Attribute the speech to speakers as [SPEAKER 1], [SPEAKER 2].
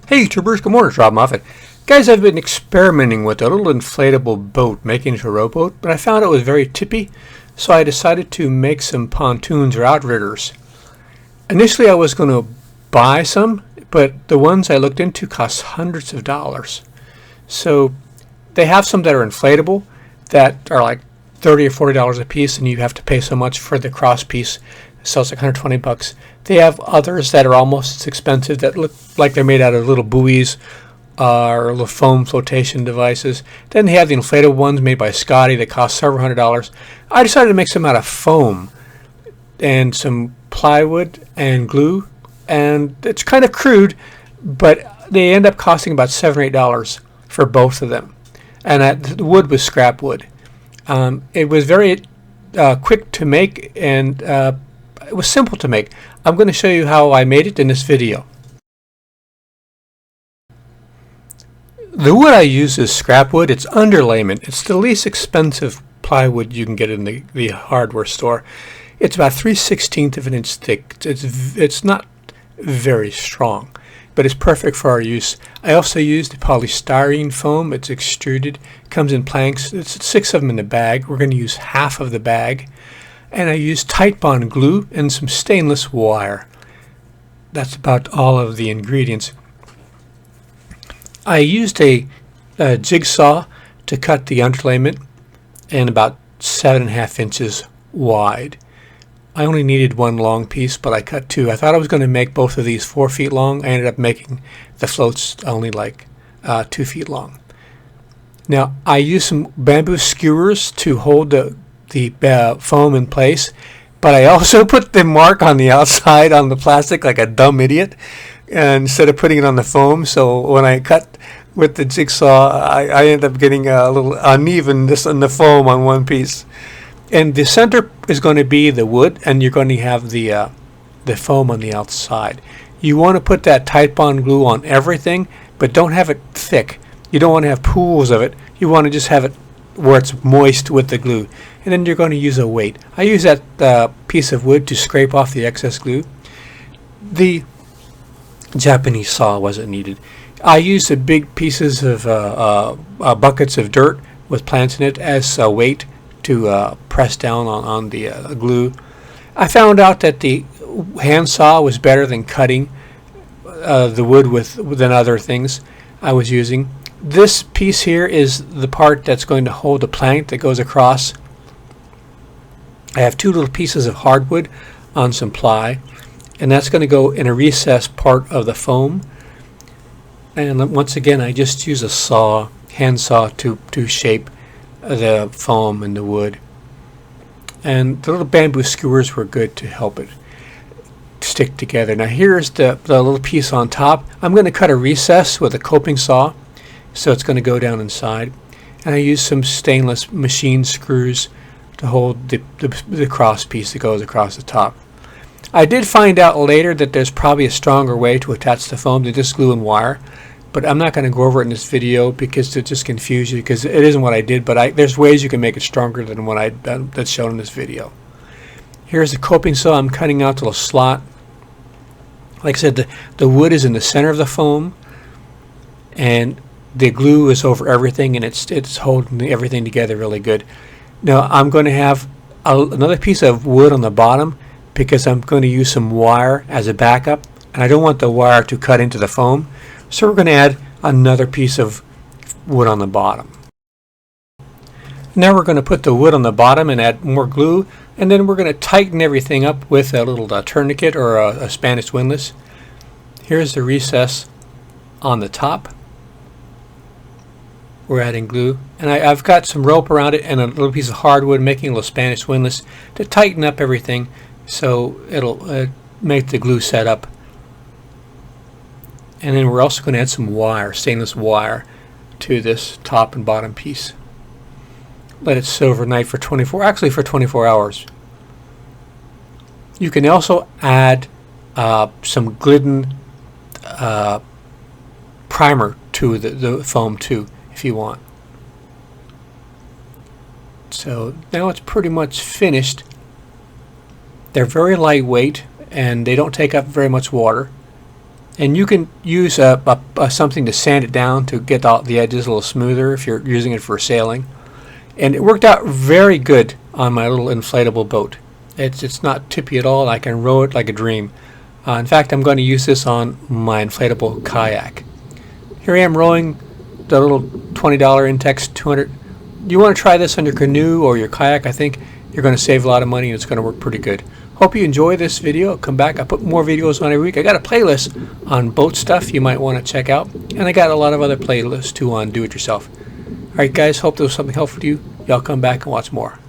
[SPEAKER 1] Hey YouTubers, good morning, it's Rob Moffat. Guys, I've been experimenting with a little inflatable boat, making it a rowboat, but I found it was very tippy, so I decided to make some pontoons or outriggers. Initially I was going to buy some, but the ones I looked into cost hundreds of dollars. So they have some that are inflatable that are like $30 or $40 a piece, and you have to pay so much for the cross piece. So it's like 120 bucks. They have others that are almost as expensive that look like they're made out of little buoys or little foam flotation devices. Then they have the inflatable ones made by Scotty that cost several $100s. I decided to make some out of foam and some plywood and glue, and it's kind of crude, but they end up costing about $7 or $8 for both of them. And the wood was scrap wood. It was very quick to make, and it was simple to make. I'm going to show you how I made it in this video. The wood I use is scrap wood. It's underlayment. It's the least expensive plywood you can get in the hardware store. It's about 3/16 of an inch thick. It's not very strong, but it's perfect for our use. I also used polystyrene foam. It's extruded. It comes in planks. It's 6 of them in the bag. We're going to use half of the bag. And I used Titebond glue and some stainless wire. That's about all of the ingredients. I used a jigsaw to cut the underlayment, and about 7.5 inches wide. I only needed one long piece, but I cut 2. I thought I was going to make both of these 4 feet long. I ended up making the floats only like 2 feet long. Now I used some bamboo skewers to hold the foam in place, but I also put the mark on the outside on the plastic like a dumb idiot, instead of putting it on the foam. So when I cut with the jigsaw, I ended up getting a little unevenness in the foam on one piece. And the center is going to be the wood, and you're going to have the foam on the outside. You want to put that Titebond glue on everything, but don't have it thick. You don't want to have pools of it. You want to just have it where it's moist with the glue. And then you're going to use a weight. I use that piece of wood to scrape off the excess glue. The Japanese saw wasn't needed. I used the big pieces of buckets of dirt with plants in it as a weight to press down on the glue. I found out that the hand saw was better than cutting the wood than other things I was using. This piece here is the part that's going to hold the plank that goes across. I have 2 little pieces of hardwood on some ply, and that's going to go in a recessed part of the foam. And once again, I just use a hand saw to shape the foam and the wood. And the little bamboo skewers were good to help it stick together. Now here's the little piece on top. I'm going to cut a recess with a coping saw, so it's going to go down inside. And I use some stainless machine screws to hold the cross piece that goes across the top. I did find out later that there's probably a stronger way to attach the foam than just glue and wire, but I'm not going to go over it in this video because it just confuse you, because it isn't what I did, but there's ways you can make it stronger than what that's shown in this video. Here's the coping saw. I'm cutting out the little slot. Like I said, the wood is in the center of the foam, and the glue is over everything, and it's holding everything together really good. Now I'm going to have another piece of wood on the bottom because I'm going to use some wire as a backup, and I don't want the wire to cut into the foam, so we're going to add another piece of wood on the bottom. Now we're going to put the wood on the bottom and add more glue, and then we're going to tighten everything up with a little tourniquet or a Spanish windlass. Here's the recess on the top. We're adding glue, and I've got some rope around it and a little piece of hardwood, making a little Spanish windlass to tighten up everything so it'll make the glue set up. And then we're also going to add some wire, stainless wire, to this top and bottom piece. Let it sit overnight for 24 hours. You can also add some Glidden primer to the foam too, if you want. So now it's pretty much finished. They're very lightweight and they don't take up very much water. And you can use something to sand it down to get the edges a little smoother if you're using it for sailing. And it worked out very good on my little inflatable boat. It's not tippy at all, and I can row it like a dream. In fact, I'm going to use this on my inflatable kayak. Here I am rowing the little $20 Intex 200. You want to try this on your canoe or your kayak? I think you're going to save a lot of money and it's going to work pretty good. Hope you enjoy this video. Come back. I put more videos on every week. I got a playlist on boat stuff you might want to check out. And I got a lot of other playlists too on do-it-yourself. Alright guys, hope there was something helpful to you. Y'all come back and watch more.